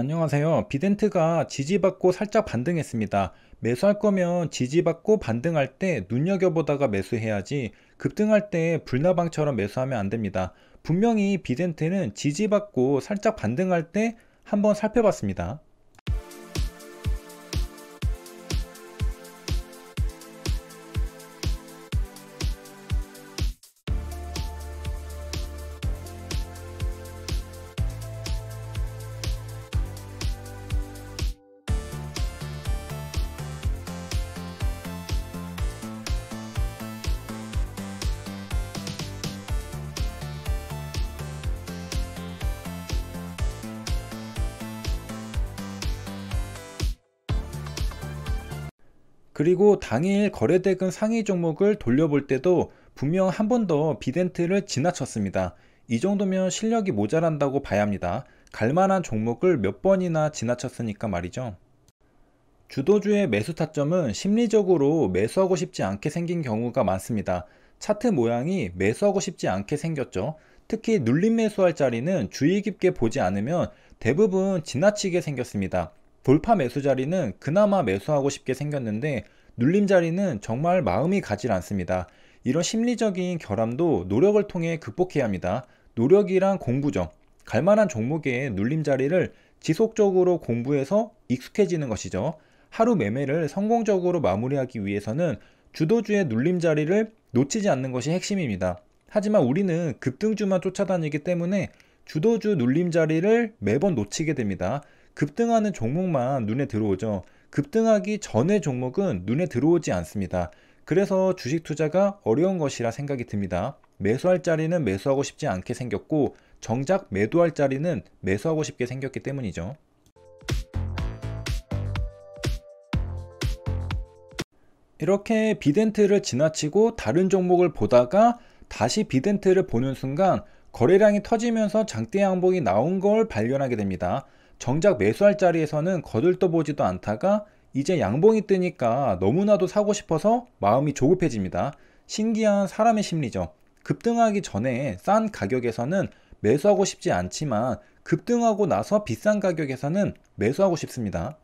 안녕하세요. 비덴트가 지지받고 살짝 반등했습니다. 매수할 거면 지지받고 반등할 때 눈여겨보다가 매수해야지 급등할 때 불나방처럼 매수하면 안 됩니다. 분명히 비덴트는 지지받고 살짝 반등할 때 한번 살펴봤습니다. 그리고 당일 거래대금 상위 종목을 돌려볼 때도 분명 한 번 더 비덴트를 지나쳤습니다. 이 정도면 실력이 모자란다고 봐야 합니다. 갈만한 종목을 몇 번이나 지나쳤으니까 말이죠. 주도주의 매수 타점은 심리적으로 매수하고 싶지 않게 생긴 경우가 많습니다. 차트 모양이 매수하고 싶지 않게 생겼죠. 특히 눌림 매수할 자리는 주의 깊게 보지 않으면 대부분 지나치게 생겼습니다. 돌파 매수 자리는 그나마 매수하고 싶게 생겼는데 눌림 자리는 정말 마음이 가질 않습니다. 이런 심리적인 결함도 노력을 통해 극복해야 합니다. 노력이란 공부죠. 갈만한 종목의 눌림 자리를 지속적으로 공부해서 익숙해지는 것이죠. 하루 매매를 성공적으로 마무리하기 위해서는 주도주의 눌림 자리를 놓치지 않는 것이 핵심입니다. 하지만 우리는 급등주만 쫓아다니기 때문에 주도주 눌림 자리를 매번 놓치게 됩니다. 급등하는 종목만 눈에 들어오죠. 급등하기 전의 종목은 눈에 들어오지 않습니다. 그래서 주식 투자가 어려운 것이라 생각이 듭니다. 매수할 자리는 매수하고 싶지 않게 생겼고 정작 매도할 자리는 매수하고 싶게 생겼기 때문이죠. 이렇게 비덴트를 지나치고 다른 종목을 보다가 다시 비덴트를 보는 순간 거래량이 터지면서 장대 양봉이 나온 걸 발견하게 됩니다. 정작 매수할 자리에서는 거들떠보지도 않다가 이제 양봉이 뜨니까 너무나도 사고 싶어서 마음이 조급해집니다. 신기한 사람의 심리죠. 급등하기 전에 싼 가격에서는 매수하고 싶지 않지만 급등하고 나서 비싼 가격에서는 매수하고 싶습니다.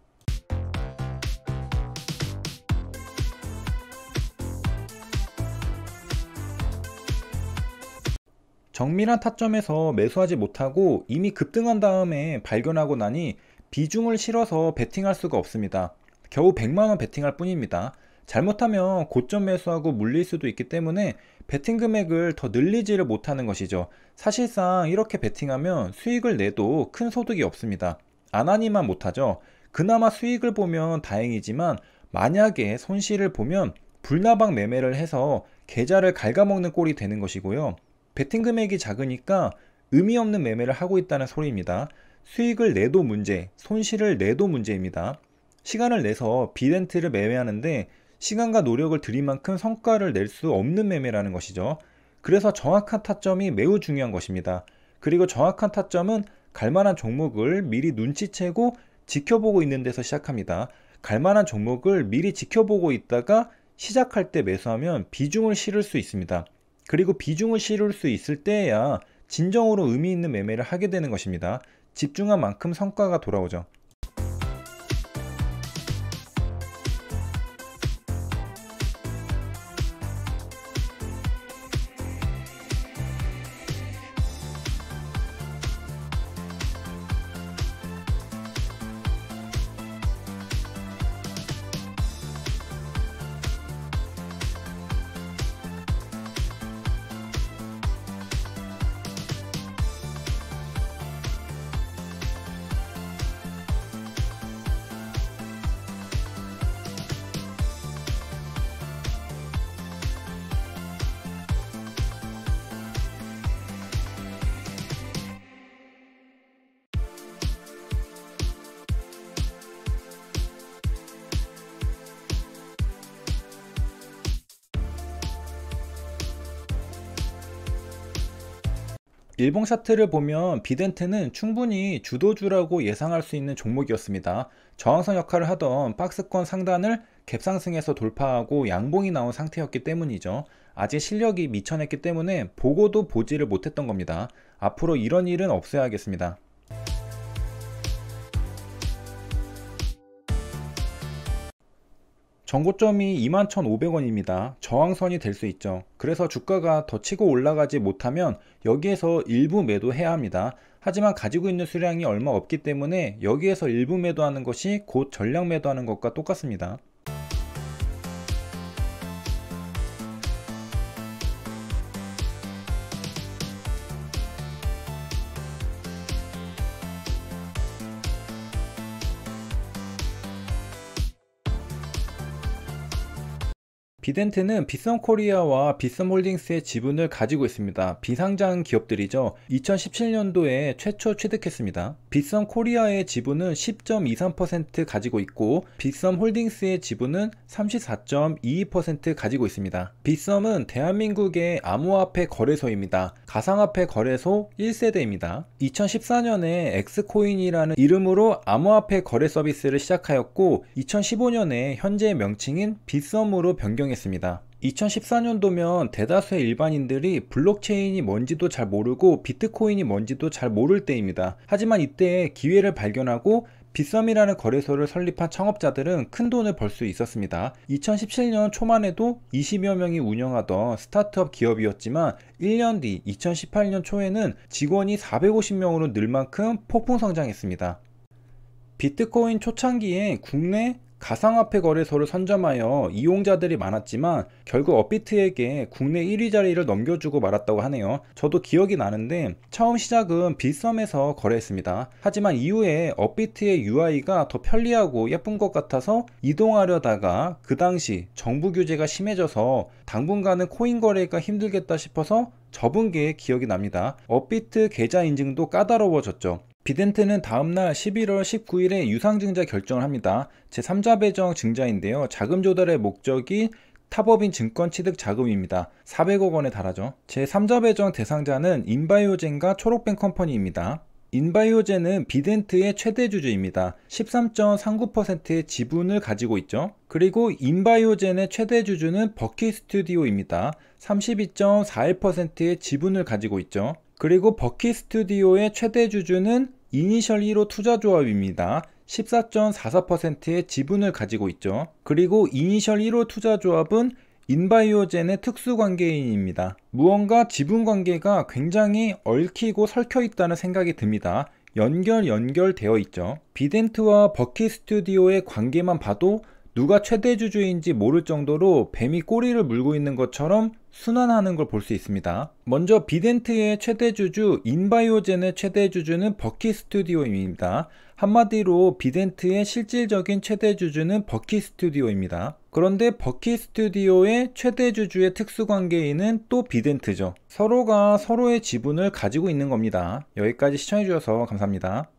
정밀한 타점에서 매수하지 못하고 이미 급등한 다음에 발견하고 나니 비중을 실어서 베팅할 수가 없습니다. 겨우 100만원 베팅할 뿐입니다. 잘못하면 고점 매수하고 물릴 수도 있기 때문에 베팅 금액을 더 늘리지를 못하는 것이죠. 사실상 이렇게 베팅하면 수익을 내도 큰 소득이 없습니다. 안 하니만 못하죠. 그나마 수익을 보면 다행이지만 만약에 손실을 보면 불나방 매매를 해서 계좌를 갉아먹는 꼴이 되는 것이고요. 베팅 금액이 작으니까 의미 없는 매매를 하고 있다는 소리입니다. 수익을 내도 문제, 손실을 내도 문제입니다. 시간을 내서 비덴트를 매매하는데 시간과 노력을 들인 만큼 성과를 낼 수 없는 매매라는 것이죠. 그래서 정확한 타점이 매우 중요한 것입니다. 그리고 정확한 타점은 갈만한 종목을 미리 눈치채고 지켜보고 있는 데서 시작합니다. 갈만한 종목을 미리 지켜보고 있다가 시작할 때 매수하면 비중을 실을 수 있습니다. 그리고 비중을 실을 수 있을 때에야 진정으로 의미 있는 매매를 하게 되는 것입니다. 집중한 만큼 성과가 돌아오죠. 일봉 차트를 보면 비덴트는 충분히 주도주라고 예상할 수 있는 종목이었습니다. 저항선 역할을 하던 박스권 상단을 갭상승해서 돌파하고 양봉이 나온 상태였기 때문이죠. 아직 실력이 미천했기 때문에 보고도 보지를 못했던 겁니다. 앞으로 이런 일은 없어야겠습니다. 정고점이 21,500원입니다. 저항선이 될 수 있죠. 그래서 주가가 더 치고 올라가지 못하면 여기에서 일부 매도해야 합니다. 하지만 가지고 있는 수량이 얼마 없기 때문에 여기에서 일부 매도하는 것이 곧 전량 매도하는 것과 똑같습니다. 비덴트는 빗썸코리아와 빗썸홀딩스의 지분을 가지고 있습니다. 비상장 기업들이죠. 2017년도에 최초 취득했습니다. 빗썸코리아의 지분은 10.23% 가지고 있고 빗썸홀딩스의 지분은 34.22% 가지고 있습니다. 빗썸은 대한민국의 암호화폐 거래소입니다. 가상화폐 거래소 1세대입니다. 2014년에 엑스코인이라는 이름으로 암호화폐 거래 서비스를 시작하였고 2015년에 현재 명칭인 빗썸으로 변경했습니다. 2014년도면 대다수의 일반인들이 블록체인이 뭔지도 잘 모르고 비트코인이 뭔지도 잘 모를 때입니다. 하지만 이때 기회를 발견하고 빗썸이라는 거래소를 설립한 창업자들은 큰 돈을 벌 수 있었습니다. 2017년 초만 해도 20여 명이 운영하던 스타트업 기업이었지만 1년 뒤 2018년 초에는 직원이 450명으로 늘 만큼 폭풍 성장했습니다. 비트코인 초창기에 국내 가상화폐 거래소를 선점하여 이용자들이 많았지만 결국 업비트에게 국내 1위 자리를 넘겨주고 말았다고 하네요. 저도 기억이 나는데 처음 시작은 빗썸에서 거래했습니다. 하지만 이후에 업비트의 UI가 더 편리하고 예쁜 것 같아서 이동하려다가 그 당시 정부 규제가 심해져서 당분간은 코인 거래가 힘들겠다 싶어서 접은 게 기억이 납니다. 업비트 계좌 인증도 까다로워졌죠. 비덴트는 다음날 11월 19일에 유상증자 결정을 합니다. 제3자 배정 증자인데요. 자금 조달의 목적이 타법인 증권 취득 자금입니다. 400억 원에 달하죠. 제3자 배정 대상자는 인바이오젠과 초록뱅 컴퍼니입니다. 인바이오젠은 비덴트의 최대 주주입니다. 13.39%의 지분을 가지고 있죠. 그리고 인바이오젠의 최대 주주는 버킷 스튜디오입니다. 32.41%의 지분을 가지고 있죠. 그리고 버킷 스튜디오의 최대 주주는 이니셜 1호 투자조합입니다. 14.44%의 지분을 가지고 있죠. 그리고 이니셜 1호 투자조합은 인바이오젠의 특수관계인입니다. 무언가 지분관계가 굉장히 얽히고 설켜 있다는 생각이 듭니다. 연결되어 있죠. 비덴트와 버킷 스튜디오의 관계만 봐도 누가 최대 주주인지 모를 정도로 뱀이 꼬리를 물고 있는 것처럼 순환하는 걸 볼 수 있습니다. 먼저 비덴트의 최대 주주 인바이오젠의 최대 주주는 버킷 스튜디오입니다. 한마디로 비덴트의 실질적인 최대 주주는 버킷 스튜디오입니다. 그런데 버킷 스튜디오의 최대 주주의 특수관계인은 또 비덴트죠. 서로가 서로의 지분을 가지고 있는 겁니다. 여기까지 시청해주셔서 감사합니다.